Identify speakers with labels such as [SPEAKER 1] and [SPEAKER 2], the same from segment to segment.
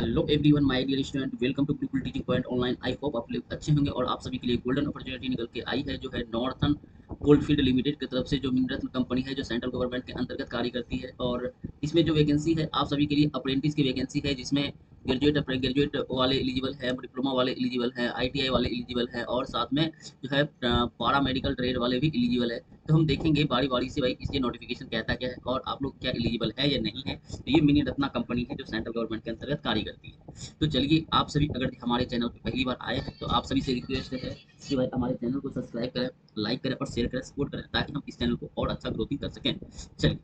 [SPEAKER 1] Hello everyone my dear student, welcome to Gurukul teaching point online. I hope आप लोग अच्छे होंगे और आप सभी के लिए गोल्डन अपॉर्चुनिटी निकल के आई है, जो है नॉर्थन कोलफील्ड लिमिटेड की तरफ से, जो मिनरत्न कंपनी है, जो सेंट्रल गवर्नमेंट के अंतर्गत कार्य करती है। और इसमें जो वैकेंसी है आप सभी के लिए अप्रेंटिस की वैकेंसी है, जिसमें ग्रेजुएट वाले एलिजिबल है, डिप्लोमा वाले एलिजिबल है, आईटीआई वाले एलिजिबल है, और साथ में जो है पारा मेडिकल ट्रेड वाले भी एलिजिबल है। तो हम देखेंगे बारी बारी से भाई इसके नोटिफिकेशन कहता क्या है और आप लोग क्या एलिजिबल है या नहीं है। तो ये मिनी रत्ना कंपनी है जो सेंट्रल गवर्नमेंट के अंतर्गत कार्य करती है। तो चलिए, आप सभी अगर हमारे चैनल पर पहली बार आए हैं तो आप सभी से रिक्वेस्ट है कि भाई हमारे चैनल को सब्सक्राइब करें, लाइक करें और शेयर करें, सपोर्ट करें, ताकि हम इस चैनल को और अच्छा ग्रोथिंग कर सकें। चलिए,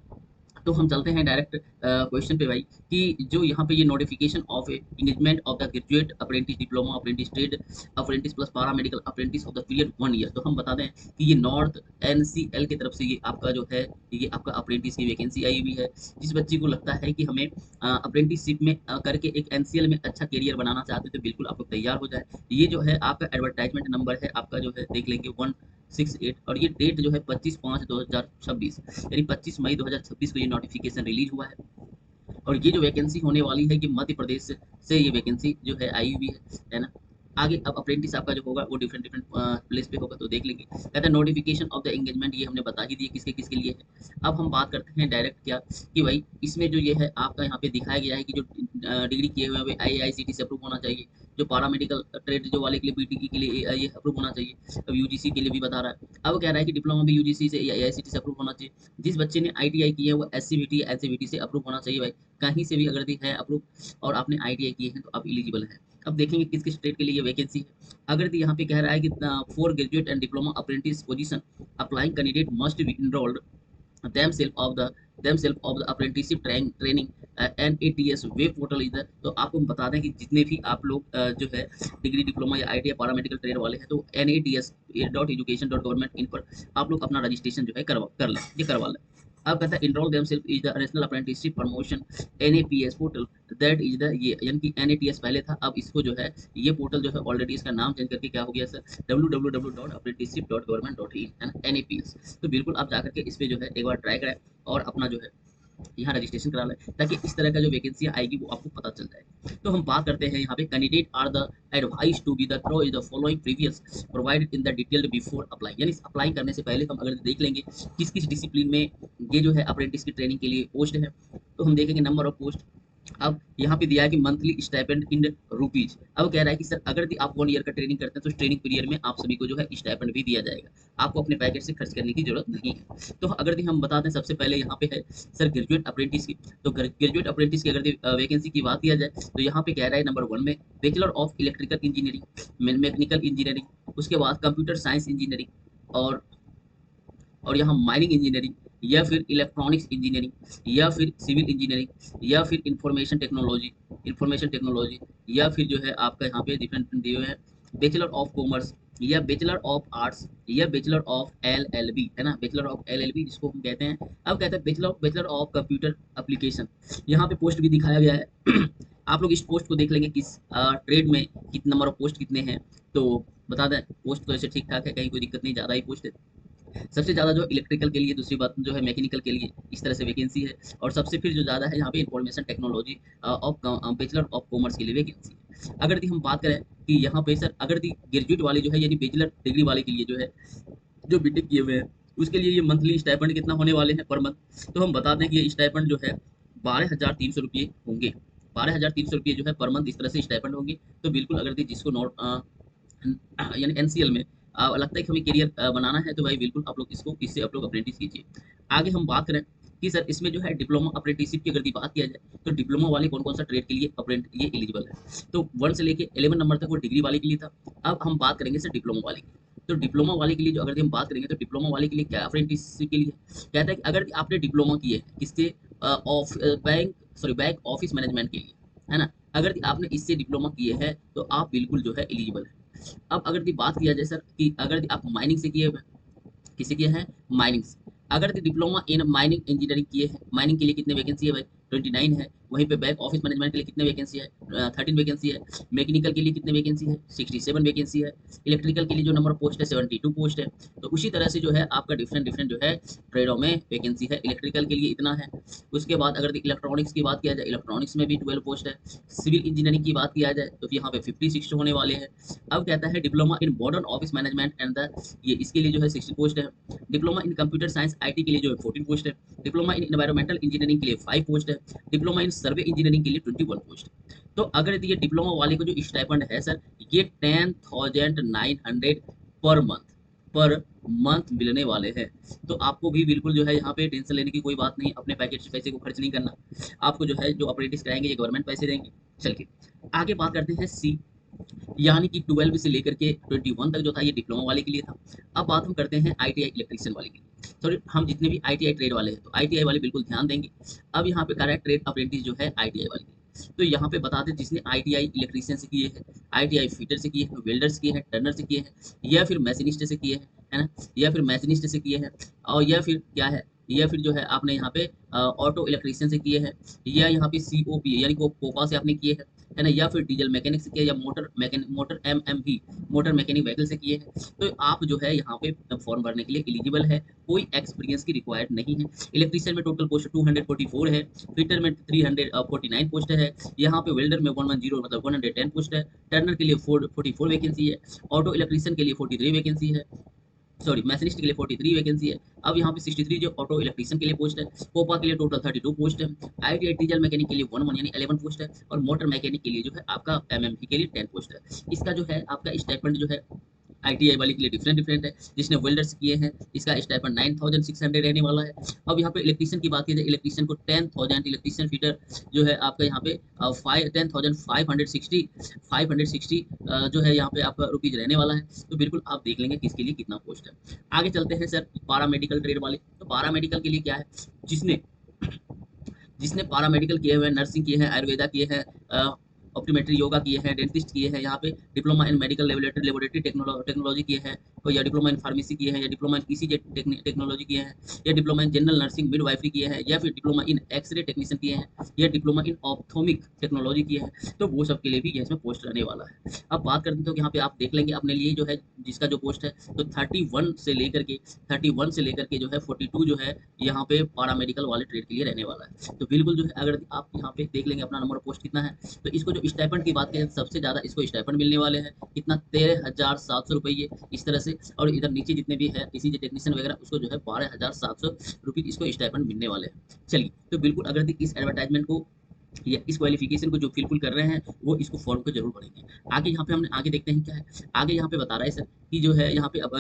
[SPEAKER 1] तो हम चलते हैं डायरेक्ट क्वेश्चन पे भाई, कि जो यहाँ पे ये notification of engagement of the graduate apprentice, diploma apprentice, trade apprentice plus paramedical apprentice of the period 1 year. तो हम बता दें कि ये नॉर्थ एनसीएल की तरफ से ये आपका जो है, ये आपका अप्रेंटिस की वैकेंसी आई हुई है। जिस बच्चे को लगता है कि हमें अप्रेंटिसशिप में करके एक एनसीएल में अच्छा करियर बनाना चाहते हैं, तो बिल्कुल आप लोग तैयार हो जाए। ये जो है आपका एडवर्टाइजमेंट नंबर है, आपका जो है देख लेंगे 168, और ये डेट जो है 25/5/2026, यानी 25 मई 2026 को ये नोटिफिकेशन रिलीज हुआ है। और ये जो वैकेंसी होने वाली है, कि मध्य प्रदेश से ये वैकेंसी जो है आई हुई है ना। आगे अब अप्रेंटिस आपका जो होगा वो डिफरेंट डिफरेंट प्लेस पे होगा, तो देख लेंगे। कहते हैं नोटिफिकेशन ऑफ द एंगेजमेंट, ये हमने बता ही दिए किसके किसके लिए है। अब हम बात करते हैं डायरेक्ट क्या, कि भाई इसमें जो ये है आपका यहाँ पे दिखाया गया है कि जो डिग्री किए हुए हैं आईआईसीटी से अप्रूव होना चाहिए। जो पारा मेडिकल ट्रेड जो वाले के लिए बीटीकी के लिए ये अप्रूव होना चाहिए। अब यूजीसी के लिए भी बता रहा है। अब कह रहा है कि डिप्लोमा भी यूजीसी से या एआईसीटी से अप्रूव होना चाहिए। जिस बच्चे ने आईटीआई की है वो एससीबीटी या एनसीबीटी से अप्रूव होना चाहिए भाई। कहीं से भी अगर है अप्रूव और आपने आईटीआई किए हैं तो आप एलिजिबल हैं। अब देखेंगे किस किस ट्रेड के लिए ये वैकेंसी है। अगर यहाँ पे कह रहा है कि for graduate and diploma apprentice position applying candidate must be enrolled themselves of the apprenticeship training NATS web portal इधर। तो आपको हम बता दें कि जितने भी आप लोग जो है डिग्री डिप्लोमा या आईटीआई पारामेडिकल ट्रेड वाले हैं, तो NATS.education.government इन पर आप लोग अपना रजिस्ट्रेशन जो है कर लें, ये करवा लें। अब कहता है enrol themselves is the national apprenticeship promotion NAPS portal, that is the ये, यानी कि NATS पहले था, अब इसको जो है ये पोर्टल जो है ऑलरेडी इसका नाम चेंज करके क्या हो गया सर, www.apprenticeship.government.in है ना, NAPS। तो बिल्कुल आप जाकर के इस पे जो है एक बार ट्राई करें और अपना जो है यहाँ रजिस्ट्रेशन करा लें, ताकि इस तरह का जो वैकेंसी आएगी वो आपको पता चल जाए। तो हम बात करते हैं यहाँ पे, candidate are the advice to be the through is the following previous provided in the detailed before apply, यानी अप्लाई करने से पहले हम अगर देख लेंगे किस किस डिसिप्लिन में ये जो है अप्रेंटिस की ट्रेनिंग के लिए पोस्ट है। तो हम देखेंगे नंबर ऑफ पोस्ट। अब यहाँ पे दिया है कि मंथली स्टाइपेंड इन रुपीज। अब कह रहा है कि सर अगर आप 1 ईयर का ट्रेनिंग करते हैं तो ट्रेनिंग पीरियड में आप सभी को जो है स्टाइपेंड भी दिया जाएगा, आपको अपने पैकेट से खर्च करने की जरूरत नहीं है। तो अगर हम बता दें, सबसे पहले यहाँ पे है सर ग्रेजुएट अप्रेंटिस की। तो ग्रेजुएट अप्रेंटिस की अगर वैकेंसी की बात किया जाए, तो यहाँ पे कह रहा है नंबर 1 में bachelor of electrical engineering, mechanical engineering, उसके बाद कंप्यूटर साइंस इंजीनियरिंग, और यहाँ माइनिंग इंजीनियरिंग, या फिर इलेक्ट्रॉनिक्स इंजीनियरिंग, या फिर सिविल इंजीनियरिंग, या फिर इंफॉर्मेशन टेक्नोलॉजी, या फिर जो है आपका यहाँ पे डिफरेंट दिए हुए हैं बैचलर ऑफ कॉमर्स, या बैचलर ऑफ आर्ट्स, या बैचलर ऑफ एलएलबी है ना, बैचलर ऑफ एलएलबी जिसको हम कहते हैं। अब कहते हैं बैचलर ऑफ कंप्यूटर एप्लीकेशन। यहाँ पे पोस्ट भी दिखाया गया है आप लोग इस पोस्ट को देख लेंगे किस ट्रेड में कितने नंबर ऑफ पोस्ट कितने हैं। तो बता दें पोस्ट तो ऐसे ठीक ठाक है, कहीं कोई दिक्कत नहीं, ज़्यादा ही पोस्ट है। सबसे ज़्यादा जो इलेक्ट्रिकल के लिए, दूसरी बात जो है मैकेनिकल के लिए, इस तरह से वैकेंसी है। और सबसे फिर जो ज़्यादा है यहाँ पे information technology of bachelor of commerce के लिए वैकेंसी है। अगर हम बात करें कि यहाँ पे सर अगर ग्रेजुएट वाले जो है, यानी बैचलर डिग्री वाले के लिए जो है, जो बीटेक किए हुए हैं, उसके लिए ये मंथली स्टाइपेंड कितना होने वाले हैं पर मंथ। तो हम बता दें कि ये स्टाइपेंड जो है 12,300 रुपये होंगे। 12,300 रुपये जो है पर मंथ इस तरह से स्टाइपेंड होंगे। तो बिल्कुल अगर जिसको नॉट यानी एनसीएल में लगता है कि हमें करियर बनाना है, तो भाई बिल्कुल आप लोग इससे आप लोग अप्रेंटिस कीजिए। आगे हम बात करें कि सर इसमें जो है डिप्लोमा अप्रेंटिसशिप की अगर बात किया जाए, तो डिप्लोमा वाले कौन कौन सा ट्रेड के लिए ये एलिजिबल है। तो 1 से लेके 11 नंबर तक वो डिग्री वाले के लिए था। अब हम बात करेंगे सर डिप्लोमा वाले की। तो डिप्लोमा वाले के लिए जो अगर हम बात करेंगे, तो डिप्लोमा वाले के लिए क्या अप्रेंटिसशिप के लिए कहता है कि अगर आपने डिप्लोमा किए है किससे, ऑफ बैंक ऑफिस मैनेजमेंट के लिए है ना, अगर आपने इससे डिप्लोमा किए हैं तो आप बिल्कुल जो है एलिजिबल है। अब अगर बात किया जाए सर कि अगर आप माइनिंग से किए हुए, किसे किए हैं, माइनिंग से, अगर डिप्लोमा इन माइनिंग इंजीनियरिंग किए हैं, माइनिंग के लिए कितने वैकेंसी है भाई, 29 है। वहीं पे बैक ऑफिस मैनेजमेंट के लिए कितने वैकेंसी है, 13 वैकेंसी है। मैकेनिकल के लिए कितने वैकेंसी है, 67 वैकेंसी है। इलेक्ट्रिकल के लिए जो नंबर पोस्ट है 72 पोस्ट है। तो उसी तरह से जो है आपका डिफरेंट डिफरेंट जो है ट्रेडों में वैकेंसी है। इलेक्ट्रिकल के लिए इतना है। उसके बाद अगर इलेक्ट्रॉनिक्स की बात किया जाए, इलेक्ट्रॉनिक्स में भी 12 पोस्ट है। सिविल इंजीनियरिंग की बात किया जाए तो यहाँ पे 56 होने वाले हैं। अब कहता है diploma in modern office management and the, ये इसके लिए जो है 60 पोस्ट है। Diploma in computer science IT के लिए जो है 14 पोस्ट है। डिप्लोमा इन एनवायरमेंटल इंजीनियरिंग के लिए 5 पोस्ट है। डिप्लोमा इन सर्वे इंजीनियरिंग के लिए 21 पोस्ट है। तो अगर ये डिप्लोमा वाले को जो स्टाइपेंड है सर, ये 10,900 पर मंथ, पर मंथ मिलने वाले हैं। तो आपको भी बिल्कुल जो है यहाँ पे टेंशन लेने की कोई बात नहीं, अपने पैकेट से पैसे को खर्च नहीं करना। आपको जो है जो अप्रेंटिस कराएंगे ये गवर्नमेंट पैसे देंगे। चलिए आगे बात करते हैं सी, यानी कि 12 से लेकर के 21 तक जो था ये डिप्लोमा वाले के लिए था। अब बात हम करते हैं आईटीआई इलेक्ट्रीशियन वाले के लिए। तो हम जितने भी आईटीआई ट्रेड वाले हैं तो आईटीआई वाले बिल्कुल ध्यान देंगे। अब यहाँ पे करेक्ट ट्रेड अप्रेंटिस जो है आईटीआई वाले के लिए। तो यहाँ पे बता दें जिसने आईटीआई इलेक्ट्रीशियन से किए हैं, आईटीआई फिटर से किए हैं, वेल्डर से किए हैं, टर्नर से किए हैं, या फिर मैशिनिस्ट से किए हैं, है ना, या फिर मैशिनिस्ट से किए हैं, और या फिर क्या है, या फिर जो है आपने यहाँ पे ऑटो इलेक्ट्रीशियन से किए हैं, या यहाँ पे सीओपी यानी कोपा से आपने किए हैं, है ना, या फिर डीजल मैकेनिक से किया, या motor MMV motor mechanic vehicle से किए हैं। तो आप जो है यहाँ पे फॉर्म भरने के लिए एलिजिबल है, कोई एक्सपीरियंस की रिक्वायर्ड नहीं है। इलेक्ट्रीशियन में टोटल पोस्ट 244 है, फिटर में 349 पोस्ट है, यहाँ पे वेल्डर में 110 मतलब 110 पोस्ट है, टर्नर के लिए 44 वैकेंसी है, ऑटो इलेक्ट्रीशियन के लिए 43 वैकेंसी है, सॉरी मैशनिस्ट के लिए 43 वैकेंसी है। अब यहाँ पे 63 जो ऑटो इलेक्ट्रीशियन के लिए पोस्ट है, कोपा के लिए टोटल 32 पोस्ट है, आईटीआई डीजल मैकेनिक के लिए 11 यानी 11 पोस्ट है, और मोटर मैकेनिक के लिए जो है आपका एमएमवी के लिए 10 पोस्ट है। इसका जो है आपका स्टाइपेंड जो है आईटीआई वाले के लिए डिफरेंट डिफरेंट है। जिसने वेल्डर्स किए हैं इसका स्टाइपेंड 9600 रहने वाला है। अब यहाँ पे इलेक्ट्रीशियन की बात की जाए, इलेक्ट्रीशियन को 10,000, इलेक्ट्रीशियन फीटर जो है आपका यहाँ पे 10,560 जो है यहाँ पे आपका रुपीज रहने वाला है। तो बिल्कुल आप देख लेंगे किसके लिए कितना पोस्ट है। आगे चलते हैं सर पारा मेडिकल ट्रेड वाले। तो पारा मेडिकल के लिए क्या है, जिसने जिसने पारा मेडिकल किए हुए हैं, नर्सिंग किए हैं, आयुर्वेदा किए हैं, ऑप्टोमेट्री योगा किए हैं, डेंटिस्ट किए हैं, यहाँ पे diploma in medical laboratory technology किए हैं, और या डिप्लोमा इन फार्मेसी किए हैं, या डिप्लोमा इन ईसीजी टेक्नोलॉजी किए हैं, या diploma in general nursing midwifery किए हैं, या फिर डिप्लोमा इन एक्सरे टेक्नीशियन किए हैं, या डिप्लोमा इन ऑप्थोमिक टेक्नोलॉजी किए हैं। तो वो सब के लिए भी इसमें पोस्ट रहने वाला है। अब बात करते हैं तो यहाँ पे आप देख लेंगे अपने लिए जो है जिसका जो पोस्ट है, तो 31 से लेकर के जो है 42 जो है यहाँ पे पारा मेडिकल वाले ट्रेड के लिए रहने वाला है। तो बिल्कुल जो है अगर आप यहाँ पे देख लेंगे अपना नंबर पोस्ट कितना है, तो इसको जो स्टाइपेंड की बात करें सबसे ज्यादा इसको स्टाइपेंड मिलने वाले हैं कितना, 13,700 रुपये इस तरह से, और इधर नीचे जितने भी है इसी टेक्नीशियन वगैरह उसको जो है 12,700 रुपये इसको स्टाइपेंड मिलने वाले हैं। चलिए तो बिल्कुल अगर इस एडवर्टाइजमेंट को या इस क्वालिफिकेशन को जो फिलफिल कर रहे हैं वो इसको फॉर्म को जरूर भरेंगे। आगे यहाँ पे हमने आगे देखते हैं क्या है, आगे यहाँ पे बता रहा है सर कि जो है यहाँ पे अब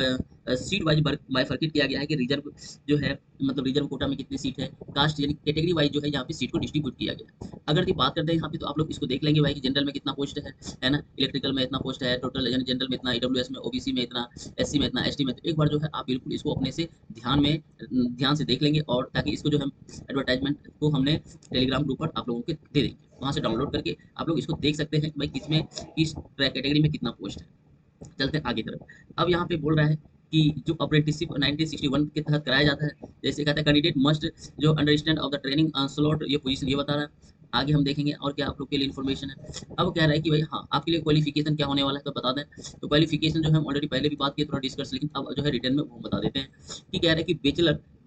[SPEAKER 1] सीट वाइज बाइफरकेट किया गया है कि रिजर्व जो है मतलब रिजर्व कोटा में कितनी सीट है, कास्ट यानी कैटेगरी वाइज जो है यहाँ पे सीट को डिस्ट्रीब्यूट किया गया। अगर ये बात करते हैं यहाँ पे तो आप लोग इसको देख लेंगे भाई कि जनरल में कितना पोस्ट है ना, इलेक्ट्रिकल में इतना पोस्ट है टोटल, यानी जनरल में इतना, ईडब्ल्यूएस में, ओबीसी में इतना, एससी में इतना, एसटी में। तो एक बार जो है आप बिल्कुल इसको अपने से ध्यान से देख लेंगे, और ताकि इसको जो है एडवर्टाइजमेंट को हमने टेलीग्राम ग्रुप पर आप लोगों को दे देंगे, वहाँ से डाउनलोड करके आप लोग इसको देख सकते हैं कि भाई किसमें किस कैटेगरी में कितना पोस्ट है। चलते हैं आगे तरफ। अब यहाँ पे बोल रहा है कि जो अप्रेंटिसशिप 1961 के तहत कराया जाता है, जैसे कहता है कैंडिडेट मस्ट जो understand of the training slot, ये पोजीशन ये बता रहा है। आगे हम देखेंगे और क्या आप लोग के लिए इन्फॉर्मेशन है। अब कह रहा है कि भाई हाँ आपके लिए क्वालिफिकेशन क्या होने वाला है तो बता दें। तो क्वालिफिकेशन जो है हम ऑलरेडी पहले भी बात किए थोड़ा डिस्कस, लेकिन अब जो है रिटर्न में वो बता देते हैं कि कह रहे हैं कि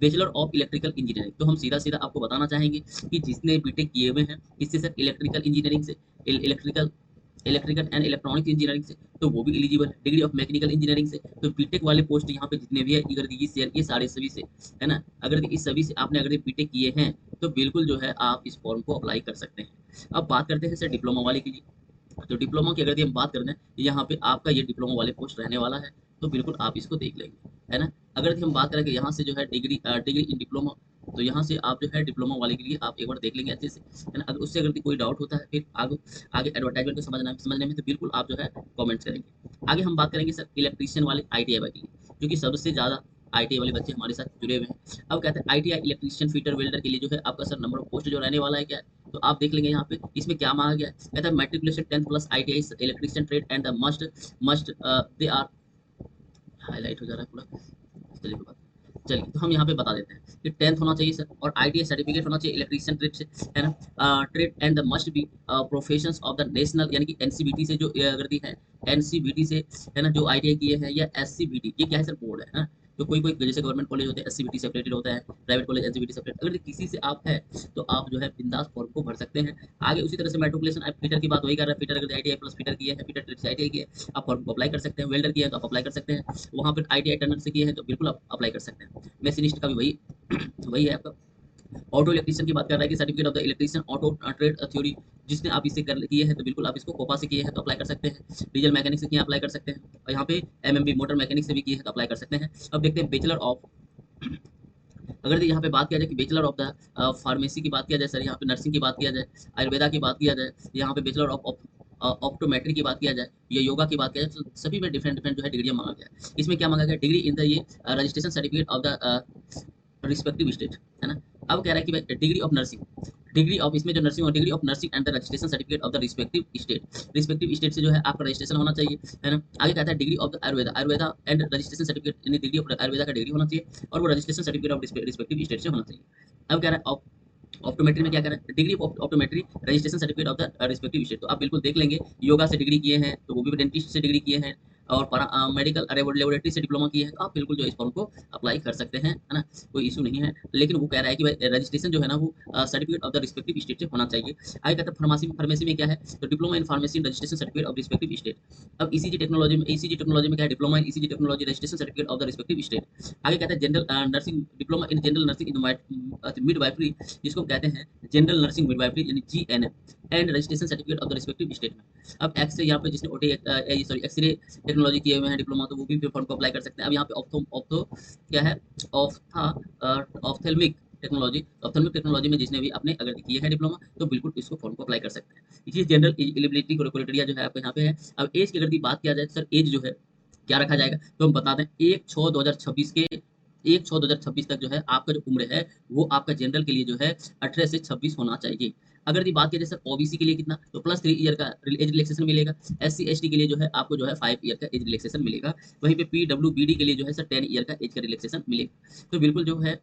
[SPEAKER 1] बैचलर ऑफ इलेक्ट्रिकल इंजीनियरिंग। तो हम सीधा सीधा आपको बताना चाहेंगे कि जिसने बीटेक किए हुए हैं किससे सर, इलेक्ट्रिकल इंजीनियरिंग से, इलेक्ट्रिकल एंड इलेक्ट्रॉनिक्स इंजीनियरिंग से, तो वो भी एलिजिबल है। डिग्री ऑफ मैकेनिकल इंजीनियरिंग से, तो बीटेक वाले पोस्ट यहाँ पे जितने भी है अगर ये शेयर किए सारे सभी से, है ना, अगर इस सभी से आपने अगर बीटेक किए हैं तो बिल्कुल जो है आप इस फॉर्म को अप्लाई कर सकते हैं। अब बात करते हैं सर डिप्लोमा वाले के लिए। तो डिप्लोमा की अगर हम बात करते हैं यहाँ पे आपका ये डिप्लोमा वाले पोस्ट रहने वाला है, तो बिल्कुल आप इसको देख लेंगे, है ना। अगर हम बात करें यहाँ से जो है डिग्री इन डिप्लोमा, तो यहाँ से आप जो है डिप्लोमा वाले के लिए आप एक बार देख लेंगे अच्छे से, है ना। अगर उससे अगर कोई डाउट होता है फिर आगे एडवर्टाइजमेंट को समझने में तो बिल्कुल आप जो है कमेंट्स करेंगे। आगे हम बात करेंगे सर इलेक्ट्रीशियन वाले आईटीआई वाले के लिए, क्योंकि सबसे ज़्यादा आईटीआई वाले बच्चे हमारे साथ जुड़े हुए हैं। अब कहते हैं आईटीआई इलेक्ट्रीशियन फीटर वेल्डर के लिए जो है आपका सर नंबर ऑफ पोस्ट जो रहने वाला है क्या है, तो आप देख लेंगे यहाँ पे इसमें क्या मांगा गया है। कहता है matriculation 10th plus ITI electrician trade and must they are, highlight हो जा रहा है पूरा, चलिए बात चलिए तो हम यहाँ पे बता देते हैं कि 10th होना चाहिए सर, और आईटीआई सर्टिफिकेट होना चाहिए इलेक्ट्रीशियन ट्रेड से, है ना। Trade and the must be professions of the national, यानी कि एनसीबीटी से जो अगर दी है, एनसीबीटी से, है ना, जो आईटीआई किए हैं, या एससीबीटी, ये क्या है सर, बोर्ड है ना। तो कोई कोई जैसे गवर्नमेंट कॉलेज होते हैं एससीबीटी से अपडेटेड होता है, प्राइवेट कॉलेज एससीबीटी से अपडेटेड, अगर किसी से आप है तो आप जो है बिंदास फॉर्म को भर सकते हैं। आगे उसी तरह से मेट्रिकुलेशन, आप फीटर की बात वही कर रहे हैं, फीटर अगर आईटीआई प्लस फीटर किए हैं, फीटर ट्रेड से आईटीआई किए हैं, आप फॉर्म को अप्लाई कर सकते हैं। वेल्डर किए हैं तो आप अप्लाई कर सकते हैं, वहाँ पर आईटीआई टनर से किए हैं तो बिल्कुल आप अप्लाई कर सकते हैं। मैशिनिस्ट का भी वही वही है आपका। ऑटो इलेक्ट्रीशियन की बात कर रहा है कि certificate of the electrician auto trade theory, जिसने आप इससे कर किए हैं तो बिल्कुल आप इसको कोपा से किए हैं तो अप्लाई कर सकते हैं। डीजल मैकेनिक से किए अप्लाई कर सकते हैं, और यहाँ पे एमएमबी मोटर मैकेनिक से भी किए हैं तो अप्लाई कर सकते हैं। अब देखते हैं बैचलर ऑफ, अगर यहाँ पे बात किया जाए कि बैचलर ऑफ द फार्मेसी की बात किया जाए सर, यहाँ पे नर्सिंग की बात किया जाए, आयुर्वेदा की बात किया जाए, यहाँ पे बैचलर ऑफ ऑप्टोमेट्री की बात किया जाए, या योगा की बात किया जाए, तो सभी में डिफरेंट डिफरेंट जो है डिग्रियां मांगा गया है। इसमें क्या मांगा गया, डिग्री इन द ये registration certificate of the respective state, है ना। अब कह रहा है कि भाई degree of nursing, degree of, इसमें जो नर्सिंग और degree of nursing and the registration certificate of the respective state, respective state से जो है आपका रजिस्ट्रेशन होना चाहिए, है ना। आगे कहता है degree of the Ayurveda, Ayurveda and registration certificate, यानी डिग्री ऑफ आयुर्वेदा का डिग्री होना चाहिए, और वो registration certificate of respective state से होना चाहिए। अब कह रहा है ऑप्टोमेट्री में क्या करें, degree of optometry registration certificate of the respective state, तो आप बिल्कुल देख लेंगे, योगा से डिग्री किए हैं तो वो भी डेंटिस्ट से डिग्री किए हैं, और मेडिकल लेबोरेटरी से डिप्लोमा किए हैं तो आप बिल्कुल जो इस फॉर्म को अप्लाई कर सकते हैं, है ना, कोई इशू नहीं है। लेकिन वो कह रहा है कि भाई रजिस्ट्रेशन जो है ना वो certificate of the respective state से होना चाहिए। आगे कहता है फार्मेसी, फार्मेसी में क्या है, तो diploma in pharmacy registration certificate of respective state. अब ईसीजी टेक्नोलॉजी में, ईसीजी टेक्नोलॉजी में क्या है, diploma in ECG technology registration certificate of the respective state. आगे कहता है general nursing, diploma in general nursing in midwifery, जिसको कहते हैं जनरल नर्सिंग मिडवाइफरी, यानी GNM, and registration certificate of the respective state में। अब एक्स यहाँ पे जिसने ओटी सॉरी एक्सरे टेक्नोलॉजी किए हुए हैं डिप्लोमा, तो वो भी फॉर्म को अप्लाई कर सकते हैं। अब यहाँ पे ऑप्थो क्या है, ophtha ophthalmic technology, ophthalmic technology में जिसने भी आपने अगर किए हैं डिप्लोमा तो बिल्कुल इसको फॉर्म को अप्लाई कर सकते हैं। ये जनरल एलिजिबिलिटी क्राइटेरिया जो है आपको यहाँ पे है। अब एज की अगर बात किया जाए सर, एज जो है क्या रखा जाएगा, तो हम बता दें 1/6/2026 के 1/6/2026 तक जो है आपका जो उम्र है वो आपका जनरल के लिए जो है 18 से 26 होना चाहिए। अगर ये बात की जाए सर ओबीसी के लिए कितना, तो +3 ईयर का एज रिलैक्सेशन मिलेगा। एससी एसटी के लिए जो है आपको जो है 5 ईयर का एज रिलैक्सेशन मिलेगा। वहीं पे पीडब्ल्यूबीडी के लिए जो है सर 10 ईयर का एज का रिलैक्सेशन मिलेगा। तो बिल्कुल जो है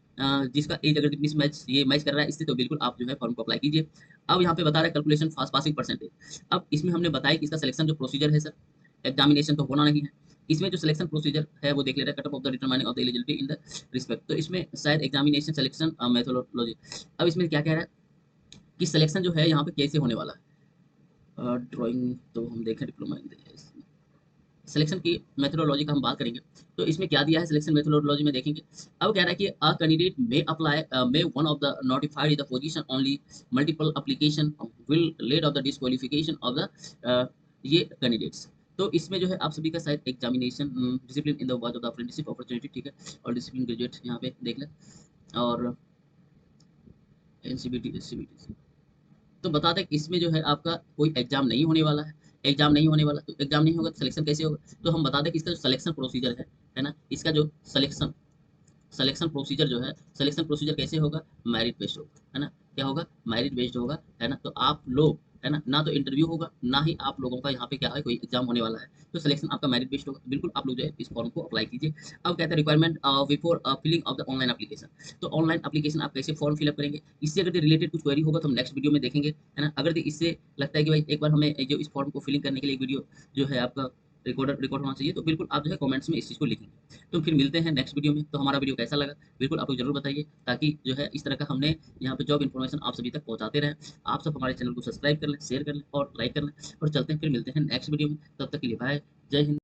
[SPEAKER 1] जिसका एज अगर मिस मैच ये मैच कर रहा है इससे, तो बिल्कुल आप जो है फॉर्म को अप्लाई कीजिए। अब यहाँ पे बता रहा है कैलकुलेशन फास्ट पासिंग परसेंटेज। अब इसमें हमने बताया कि इसका सिलेक्शन जो प्रोसीजर है सर, एग्जामिनेशन तो होना नहीं है, इसमें जो सिलेक्शन प्रोसीजर है वो देख ले रहा है, cut off the determining of the eligibility in the respect. तो इसमें शायद एग्जामिनेशन सिलेक्शन मेथोडोलॉजी। अब इसमें क्या कह रहा है कि सिलेक्शन जो है यहाँ पे कैसे होने वाला है। ड्राइंग तो हम देखें डिप्लोमा इन सिलेक्शन की मेथोडोलॉजी का हम बात करेंगे, तो इसमें क्या दिया है सिलेक्शन मेथोडोलॉजी में देखेंगे। अब कह रहा है कि a candidate may apply may one of the notified the position only, multiple application will laid off the disqualification of the ये कैंडिडेट्स। तो इसमें जो है आप सभी का शायद examination discipline in the word of the apprenticeship opportunity, ठीक है, और डिसिप्लिन ग्रेजुएट यहाँ पे देख लें, और एनसीबीटी एससीबीटी। तो बता दें कि इसमें जो है आपका कोई एग्जाम नहीं होने वाला है, एग्जाम नहीं होने वाला, तो एग्जाम नहीं होगा तो सिलेक्शन कैसे होगा। तो हम बता दें कि इसका जो सिलेक्शन प्रोसीजर है ना, इसका जो सिलेक्शन सिलेक्शन प्रोसीजर जो है, सिलेक्शन प्रोसीजर कैसे होगा, मेरिट बेस्ड होगा, है ना। क्या होगा, मेरिट बेस्ड होगा, है ना। तो आप लोग, है ना, ना तो इंटरव्यू होगा ना ही आप लोगों का यहाँ पे क्या है कोई एग्जाम होने वाला है, तो सिलेक्शन आपका मेरिट बेस्ड होगा। बिल्कुल आप लोग जो है इस फॉर्म को अप्लाई कीजिए। अब कहते हैं requirement before filling of the online application. तो ऑनलाइन एप्लीकेशन आप कैसे फॉर्म फिलअप करेंगे, इससे अगर रिलेटेड कुछ क्वेरी होगा तो हम नेक्स्ट वीडियो में देखेंगे, है ना। अगर इससे लगता है कि भाई एक बार हमें जो इस फॉर्म को फिलिंग करने के लिए वीडियो जो है आपका रिकॉर्ड होना चाहिए, तो बिल्कुल आप जो है कमेंट्स में इस चीज़ को लिखेंगे। तो फिर मिलते हैं नेक्स्ट वीडियो में। तो हमारा वीडियो कैसा लगा बिल्कुल आप लोग जरूर बताइए, ताकि जो है इस तरह का हमने यहाँ पे जॉब इन्फॉर्मेशन आप सभी तक पहुँचाते रहें। आप सब हमारे चैनल को सब्सक्राइब कर लें, शेयर कर लें और लाइक कर लें, और चलते हैं फिर मिलते हैं नेक्स्ट वीडियो में। तब तक के लिए बाय, जय हिंद।